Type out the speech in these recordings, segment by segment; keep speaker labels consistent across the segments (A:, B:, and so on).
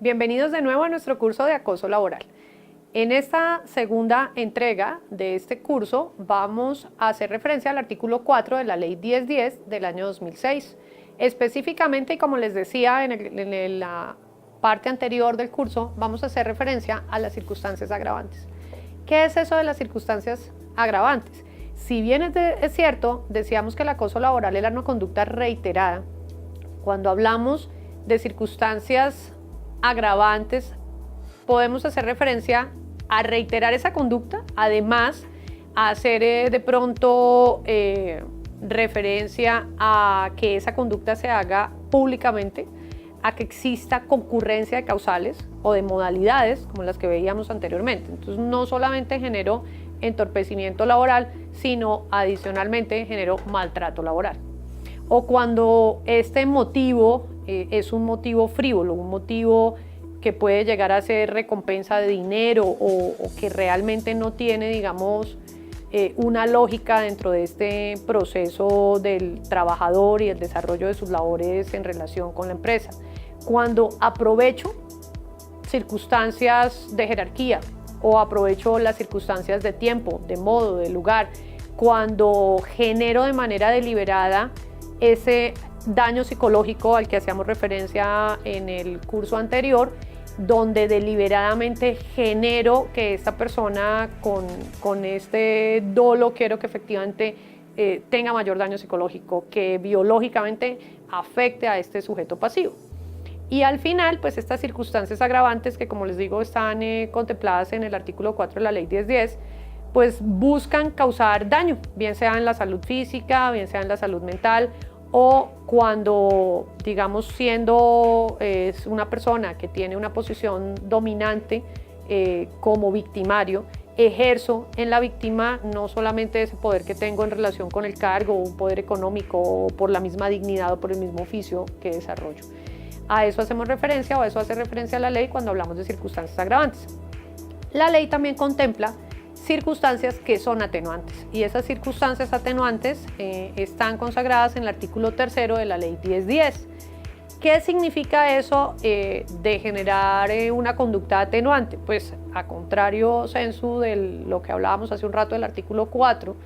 A: Bienvenidos de nuevo a nuestro curso de acoso laboral. En esta segunda entrega de este curso vamos a hacer referencia al artículo 4 de la Ley 1010 del año 2006. Específicamente, y como les decía en la parte anterior del curso, vamos a hacer referencia a las circunstancias agravantes. ¿Qué es eso de las circunstancias agravantes? Si bien es cierto, decíamos que el acoso laboral era una conducta reiterada, cuando hablamos de circunstancias agravantes, podemos hacer referencia a reiterar esa conducta, además a hacer de pronto referencia a que esa conducta se haga públicamente, a que exista concurrencia de causales o de modalidades como las que veíamos anteriormente. Entonces no solamente generó entorpecimiento laboral, sino adicionalmente generó maltrato laboral. O cuando este motivo es un motivo frívolo, un motivo que puede llegar a ser recompensa de dinero o que realmente no tiene, digamos, una lógica dentro de este proceso del trabajador y el desarrollo de sus labores en relación con la empresa. Cuando aprovecho circunstancias de jerarquía o aprovecho las circunstancias de tiempo, de modo, de lugar, cuando genero de manera deliberada ese daño psicológico al que hacíamos referencia en el curso anterior, donde deliberadamente genero que esta persona con este dolo quiero que efectivamente tenga mayor daño psicológico, que biológicamente afecte a este sujeto pasivo. Y al final, pues estas circunstancias agravantes que, como les digo, están contempladas en el artículo 4 de la ley 1010, pues buscan causar daño, bien sea en la salud física, bien sea en la salud mental, o cuando, digamos, siendo una persona que tiene una posición dominante como victimario, ejerzo en la víctima no solamente ese poder que tengo en relación con el cargo, un poder económico, o por la misma dignidad o por el mismo oficio que desarrollo. A eso hacemos referencia, o a eso hace referencia la ley cuando hablamos de circunstancias agravantes. La ley también contempla circunstancias que son atenuantes, y esas circunstancias atenuantes están consagradas en el artículo 3 de la ley 1010. ¿Qué significa eso de generar una conducta atenuante? Pues a contrario sensu de lo que hablábamos hace un rato del artículo 4,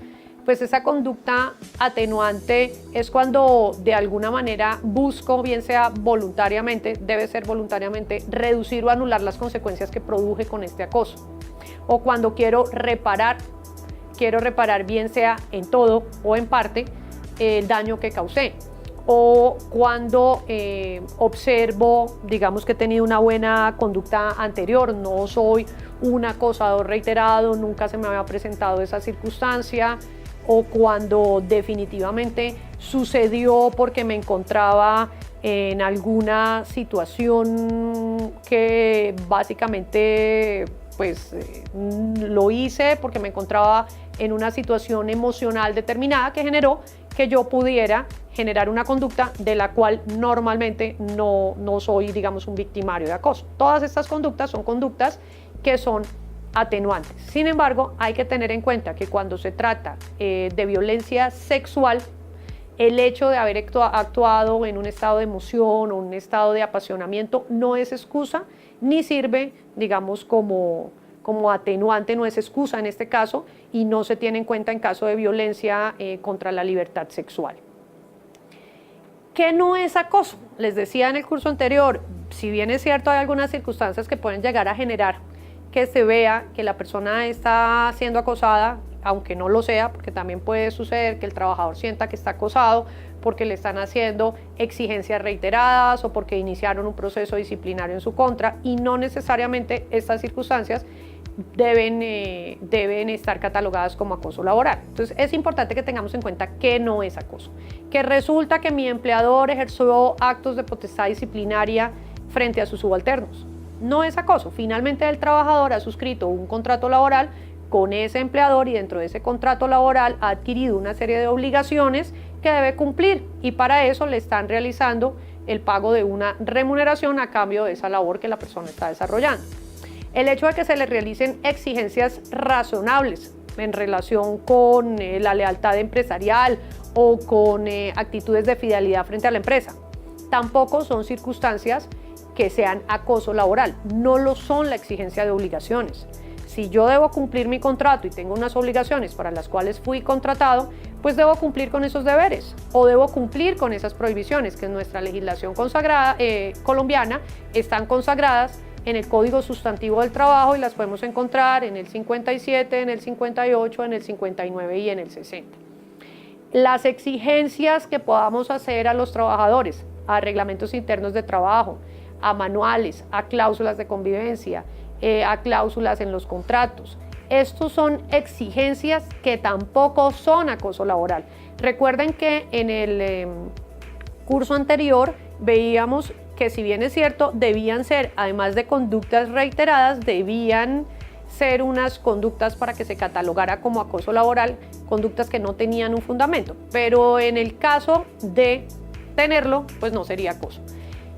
A: pues esa conducta atenuante es cuando de alguna manera busco, bien sea voluntariamente, debe ser voluntariamente, reducir o anular las consecuencias que produje con este acoso. O cuando quiero reparar bien sea en todo o en parte el daño que causé. O cuando observo, digamos que he tenido una buena conducta anterior, no soy un acosador reiterado, nunca se me había presentado esa circunstancia, o cuando definitivamente sucedió porque me encontraba en alguna situación que básicamente pues lo hice porque me encontraba en una situación emocional determinada que generó que yo pudiera generar una conducta de la cual normalmente no soy, digamos, un victimario de acoso. Todas estas conductas son conductas que son atenuantes. Sin embargo, hay que tener en cuenta que cuando se trata de violencia sexual, el hecho de haber actuado en un estado de emoción o un estado de apasionamiento no es excusa ni sirve, digamos, como atenuante, no es excusa en este caso, y no se tiene en cuenta en caso de violencia contra la libertad sexual. ¿Qué no es acoso? Les decía en el curso anterior, si bien es cierto hay algunas circunstancias que pueden llegar a generar que se vea que la persona está siendo acosada, aunque no lo sea, porque también puede suceder que el trabajador sienta que está acosado porque le están haciendo exigencias reiteradas o porque iniciaron un proceso disciplinario en su contra, y no necesariamente estas circunstancias deben estar catalogadas como acoso laboral. Entonces es importante que tengamos en cuenta que no es acoso, que resulta que mi empleador ejerció actos de potestad disciplinaria frente a sus subalternos. No es acoso. Finalmente el trabajador ha suscrito un contrato laboral con ese empleador y dentro de ese contrato laboral ha adquirido una serie de obligaciones que debe cumplir, y para eso le están realizando el pago de una remuneración a cambio de esa labor que la persona está desarrollando. El hecho de que se le realicen exigencias razonables en relación con la lealtad empresarial o con actitudes de fidelidad frente a la empresa tampoco son circunstancias que sean acoso laboral, no lo son la exigencia de obligaciones. Si yo debo cumplir mi contrato y tengo unas obligaciones para las cuales fui contratado, pues debo cumplir con esos deberes o debo cumplir con esas prohibiciones que en nuestra legislación consagrada, colombiana están consagradas en el Código Sustantivo del Trabajo, y las podemos encontrar en el 57, en el 58, en el 59 y en el 60. Las exigencias que podamos hacer a los trabajadores, a reglamentos internos de trabajo, a manuales, a cláusulas de convivencia, a cláusulas en los contratos. Estos son exigencias que tampoco son acoso laboral. Recuerden que en el curso anterior veíamos que, si bien es cierto, debían ser, además de conductas reiteradas, debían ser unas conductas para que se catalogara como acoso laboral, conductas que no tenían un fundamento, pero en el caso de tenerlo, pues no sería acoso.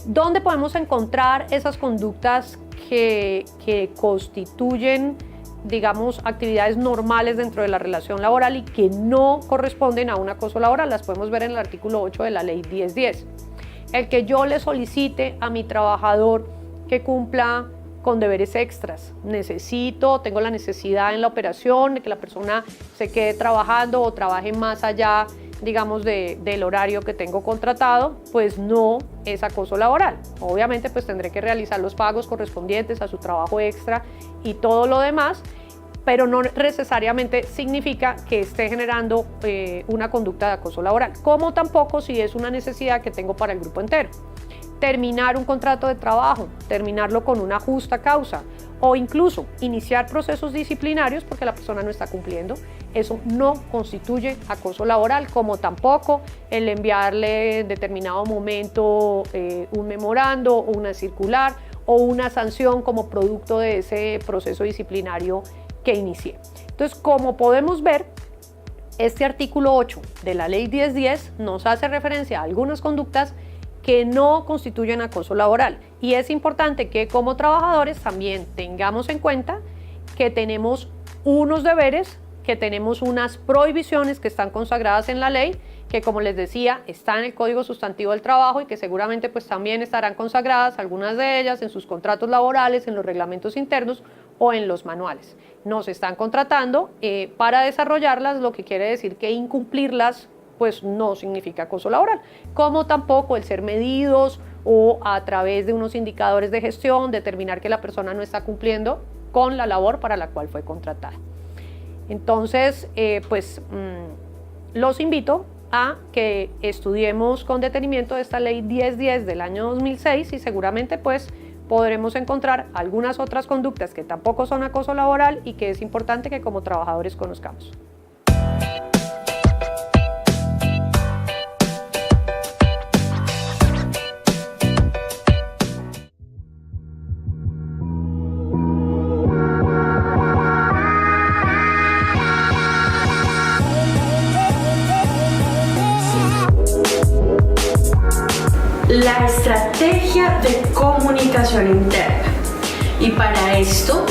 A: ¿Dónde podemos encontrar esas conductas que constituyen digamos, actividades normales dentro de la relación laboral y que no corresponden a un acoso laboral. Las podemos ver en el artículo 8 de la ley 1010. El que yo le solicite a mi trabajador que cumpla con deberes extras. Tengo la necesidad en la operación de que la persona se quede trabajando o trabaje más allá, digamos, del horario que tengo contratado, pues no es acoso laboral. Obviamente, pues tendré que realizar los pagos correspondientes a su trabajo extra y todo lo demás, pero no necesariamente significa que esté generando una conducta de acoso laboral, como tampoco si es una necesidad que tengo para el grupo entero. Terminar un contrato de trabajo, terminarlo con una justa causa o incluso iniciar procesos disciplinarios porque la persona no está cumpliendo, eso no constituye acoso laboral, como tampoco el enviarle en determinado momento un memorando o una circular o una sanción como producto de ese proceso disciplinario que inicié. Entonces, como podemos ver, este artículo 8 de la ley 1010 nos hace referencia a algunas conductas que no constituyen acoso laboral. Y es importante que como trabajadores también tengamos en cuenta que tenemos unos deberes, que tenemos unas prohibiciones que están consagradas en la ley, que como les decía, está en el Código Sustantivo del Trabajo y que seguramente pues también estarán consagradas algunas de ellas en sus contratos laborales, en los reglamentos internos o en los manuales. Nos están contratando para desarrollarlas, lo que quiere decir que incumplirlas pues no significa acoso laboral, como tampoco el ser medidos o a través de unos indicadores de gestión determinar que la persona no está cumpliendo con la labor para la cual fue contratada. Entonces, los invito a que estudiemos con detenimiento esta ley 1010 del año 2006 y seguramente pues podremos encontrar algunas otras conductas que tampoco son acoso laboral y que es importante que como trabajadores conozcamos.
B: La estrategia de comunicación interna. Y para esto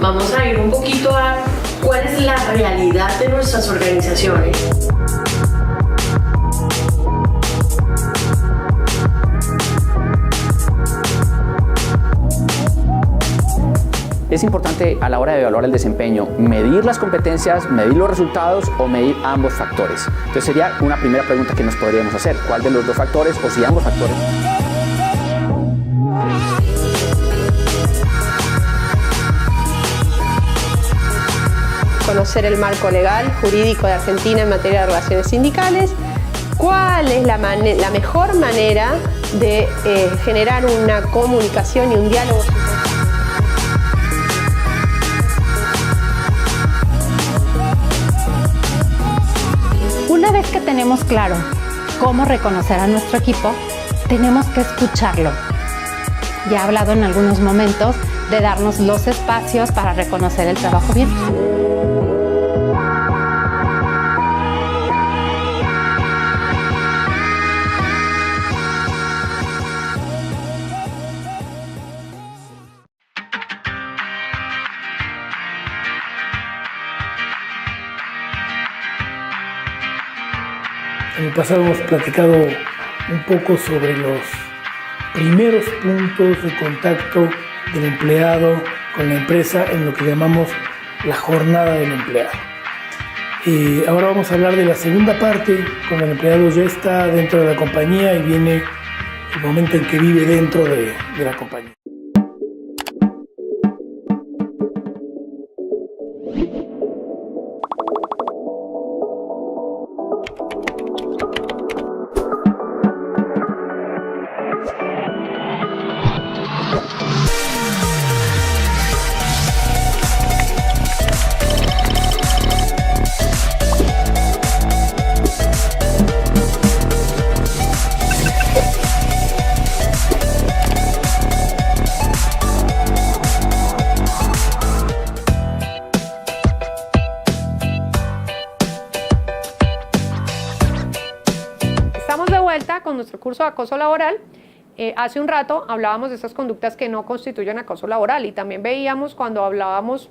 B: vamos a ir un poquito a cuál es la realidad de nuestras organizaciones.
C: Es importante a la hora de evaluar el desempeño medir las competencias, medir los resultados o medir ambos factores. Entonces sería una primera pregunta que nos podríamos hacer: ¿cuál de los dos factores o si ambos factores?
D: Conocer el marco legal, jurídico de Argentina en materia de relaciones sindicales, cuál es la mejor manera de generar una comunicación y un diálogo.
E: Una vez que tenemos claro cómo reconocer a nuestro equipo, tenemos que escucharlo. Ya he hablado en algunos momentos de darnos los espacios para reconocer el trabajo bien.
F: En el pasado hemos platicado un poco sobre los primeros puntos de contacto del empleado con la empresa en lo que llamamos la jornada del empleado. Ahora vamos a hablar de la segunda parte, cuando el empleado ya está dentro de la compañía y viene el momento en que vive dentro de la compañía.
A: Con nuestro curso de acoso laboral. Hace un rato hablábamos de esas conductas que no constituyen acoso laboral y también veíamos cuando hablábamos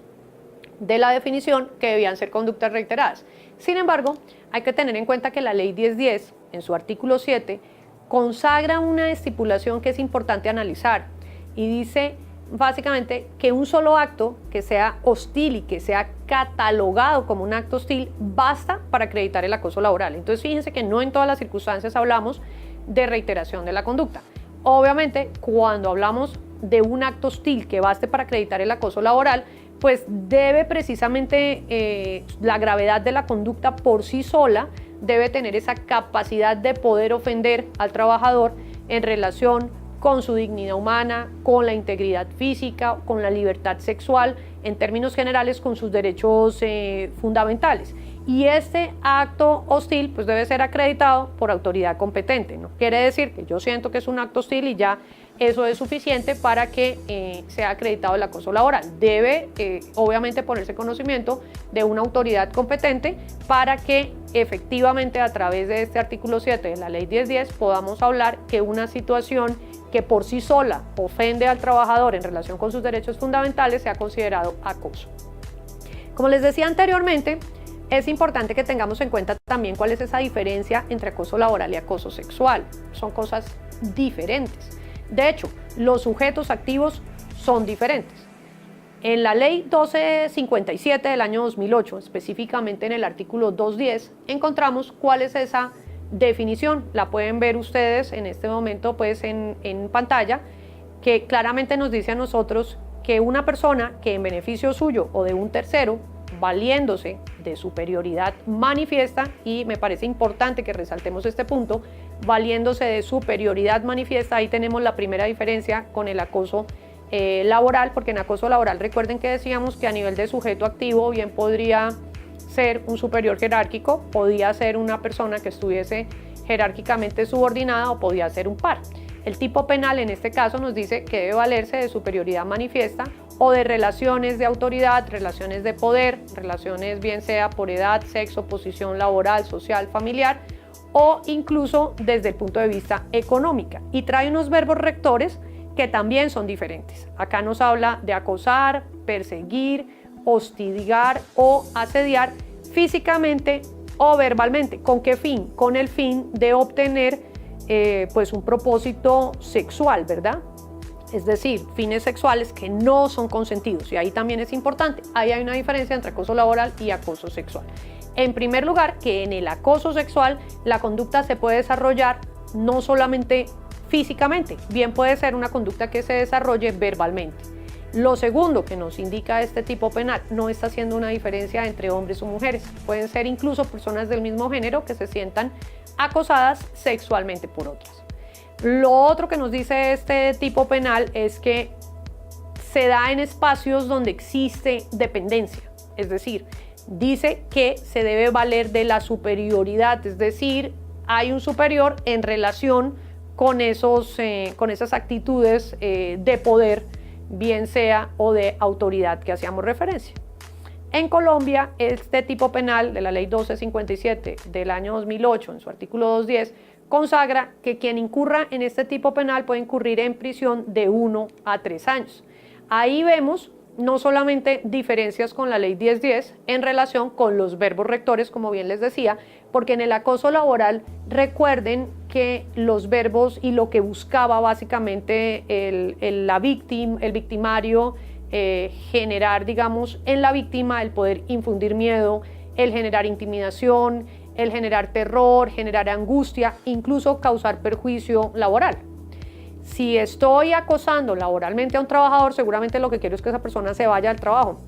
A: de la definición que debían ser conductas reiteradas. Sin embargo, hay que tener en cuenta que la Ley 1010, en su artículo 7, consagra una estipulación que es importante analizar y dice básicamente que un solo acto que sea hostil y que sea catalogado como un acto hostil basta para acreditar el acoso laboral. Entonces fíjense que no en todas las circunstancias hablamos de reiteración de la conducta. Obviamente, cuando hablamos de un acto hostil que baste para acreditar el acoso laboral, pues debe precisamente la gravedad de la conducta por sí sola debe tener esa capacidad de poder ofender al trabajador en relación con su dignidad humana, con la integridad física, con la libertad sexual, en términos generales con sus derechos fundamentales. Y este acto hostil pues debe ser acreditado por autoridad competente. No quiere decir que yo siento que es un acto hostil y ya eso es suficiente para que sea acreditado el acoso laboral. Debe obviamente ponerse conocimiento de una autoridad competente para que efectivamente a través de este artículo 7 de la Ley 1010 podamos hablar que una situación que por sí sola ofende al trabajador en relación con sus derechos fundamentales sea considerado acoso. Como les decía anteriormente, es importante que tengamos en cuenta también cuál es esa diferencia entre acoso laboral y acoso sexual. Son cosas diferentes. De hecho, los sujetos activos son diferentes. En la Ley 1257 del año 2008, específicamente en el artículo 210, encontramos cuál es esa definición. La pueden ver ustedes en este momento pues en pantalla, que claramente nos dice a nosotros que una persona que en beneficio suyo o de un tercero, valiéndose de superioridad manifiesta, y me parece importante que resaltemos este punto, valiéndose de superioridad manifiesta, ahí tenemos la primera diferencia con el acoso laboral, porque en acoso laboral recuerden que decíamos que a nivel de sujeto activo bien podría ser un superior jerárquico, podía ser una persona que estuviese jerárquicamente subordinada o podía ser un par. El tipo penal en este caso nos dice que debe valerse de superioridad manifiesta o de relaciones de autoridad, relaciones de poder, relaciones bien sea por edad, sexo, posición laboral, social, familiar o incluso desde el punto de vista económica. Y trae unos verbos rectores que también son diferentes. Acá nos habla de acosar, perseguir, hostigar o asediar físicamente o verbalmente. ¿Con qué fin? Con el fin de obtener pues un propósito sexual, ¿verdad? Es decir, fines sexuales que no son consentidos, y ahí también es importante. Ahí hay una diferencia entre acoso laboral y acoso sexual. En primer lugar, que en el acoso sexual la conducta se puede desarrollar no solamente físicamente, bien puede ser una conducta que se desarrolle verbalmente. Lo segundo que nos indica este tipo penal, no está haciendo una diferencia entre hombres o mujeres. Pueden ser incluso personas del mismo género que se sientan acosadas sexualmente por otras. Lo otro que nos dice este tipo penal es que se da en espacios donde existe dependencia, es decir, dice que se debe valer de la superioridad, es decir, hay un superior en relación con esas actitudes de poder, bien sea o de autoridad que hacíamos referencia. En Colombia, este tipo penal de la Ley 1257 del año 2008, en su artículo 210, consagra que quien incurra en este tipo penal puede incurrir en prisión de 1 a 3 años. Ahí vemos no solamente diferencias con la Ley 1010 en relación con los verbos rectores, como bien les decía, porque en el acoso laboral recuerden que los verbos y lo que buscaba básicamente el victimario, generar, digamos, en la víctima el poder infundir miedo, el generar intimidación, el generar terror, generar angustia, incluso causar perjuicio laboral. Si estoy acosando laboralmente a un trabajador, seguramente lo que quiero es que esa persona se vaya al trabajo,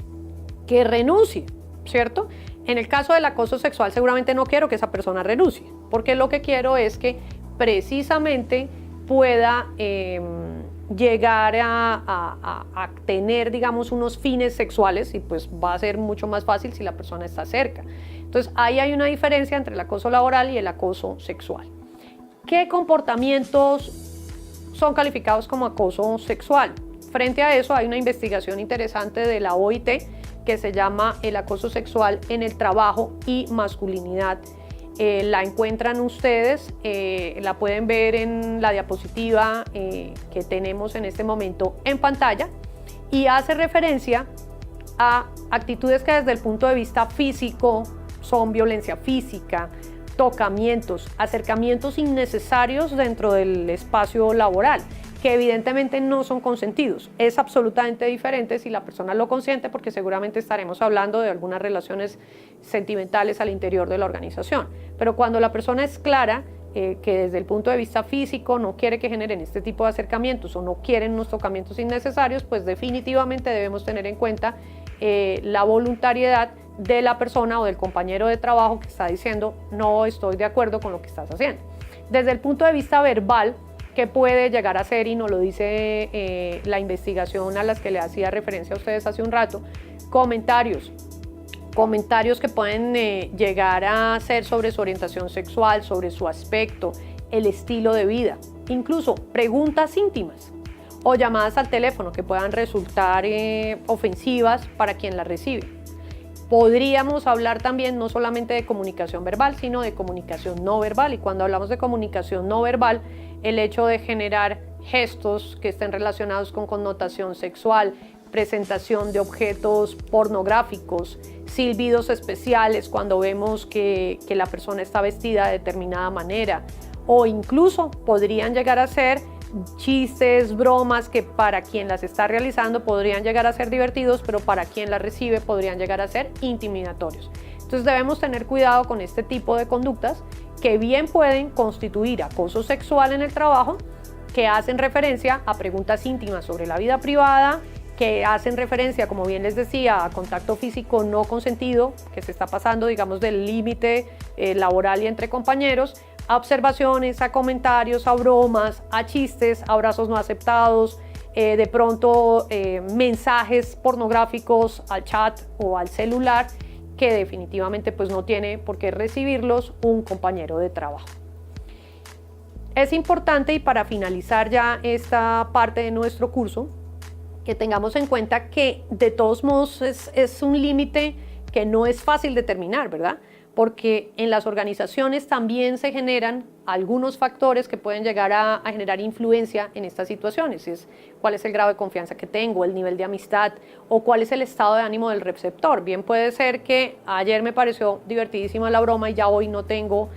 A: que renuncie, ¿cierto? En el caso del acoso sexual, seguramente no quiero que esa persona renuncie, porque lo que quiero es que precisamente pueda llegar a tener, digamos, unos fines sexuales, y pues va a ser mucho más fácil si la persona está cerca. Entonces, ahí hay una diferencia entre el acoso laboral y el acoso sexual. ¿Qué comportamientos son calificados como acoso sexual? Frente a eso, hay una investigación interesante de la OIT que se llama El acoso sexual en el trabajo y masculinidad. La encuentran ustedes, la pueden ver en la diapositiva que tenemos en este momento en pantalla, y hace referencia a actitudes que desde el punto de vista físico son violencia física, tocamientos, acercamientos innecesarios dentro del espacio laboral, que evidentemente no son consentidos. Es absolutamente diferente si la persona lo consiente, porque seguramente estaremos hablando de algunas relaciones sentimentales al interior de la organización. Pero cuando la persona es clara, que desde el punto de vista físico no quiere que generen este tipo de acercamientos o no quieren unos tocamientos innecesarios, pues definitivamente debemos tener en cuenta la voluntariedad de la persona o del compañero de trabajo que está diciendo no estoy de acuerdo con lo que estás haciendo. Desde el punto de vista verbal, ¿qué puede llegar a ser? Y nos lo dice la investigación a las que le hacía referencia a ustedes hace un rato. Comentarios que pueden llegar a ser sobre su orientación sexual, sobre su aspecto, el estilo de vida, incluso preguntas íntimas o llamadas al teléfono que puedan resultar ofensivas para quien las recibe. Podríamos hablar también no solamente de comunicación verbal, sino de comunicación no verbal. Y cuando hablamos de comunicación no verbal, el hecho de generar gestos que estén relacionados con connotación sexual, presentación de objetos pornográficos, silbidos especiales cuando vemos que la persona está vestida de determinada manera, o incluso podrían llegar a ser chistes, bromas que para quien las está realizando podrían llegar a ser divertidos, pero para quien las recibe podrían llegar a ser intimidatorios. Entonces debemos tener cuidado con este tipo de conductas que bien pueden constituir acoso sexual en el trabajo, que hacen referencia a preguntas íntimas sobre la vida privada, que hacen referencia, como bien les decía, a contacto físico no consentido, que se está pasando, digamos, del límite laboral y entre compañeros, a observaciones, a comentarios, a bromas, a chistes, a abrazos no aceptados, de pronto mensajes pornográficos al chat o al celular, que definitivamente pues no tiene por qué recibirlos un compañero de trabajo. Es importante, y para finalizar ya esta parte de nuestro curso, que tengamos en cuenta que de todos modos es un límite que no es fácil determinar, ¿verdad? Porque en las organizaciones también se generan algunos factores que pueden llegar a generar influencia en estas situaciones. Es cuál es el grado de confianza que tengo, el nivel de amistad o cuál es el estado de ánimo del receptor. Bien puede ser que ayer me pareció divertidísima la broma y ya hoy no tengo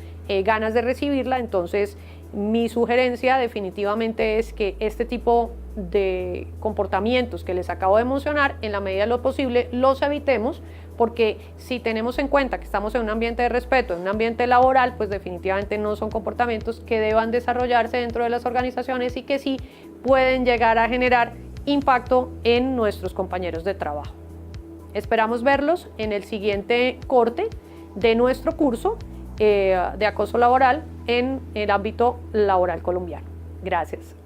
A: ganas de recibirla, entonces mi sugerencia definitivamente es que este tipo de comportamientos que les acabo de mencionar, en la medida de lo posible, los evitemos, porque si tenemos en cuenta que estamos en un ambiente de respeto, en un ambiente laboral, pues definitivamente no son comportamientos que deban desarrollarse dentro de las organizaciones y que sí pueden llegar a generar impacto en nuestros compañeros de trabajo. Esperamos verlos en el siguiente corte de nuestro curso de acoso laboral en el ámbito laboral colombiano. Gracias.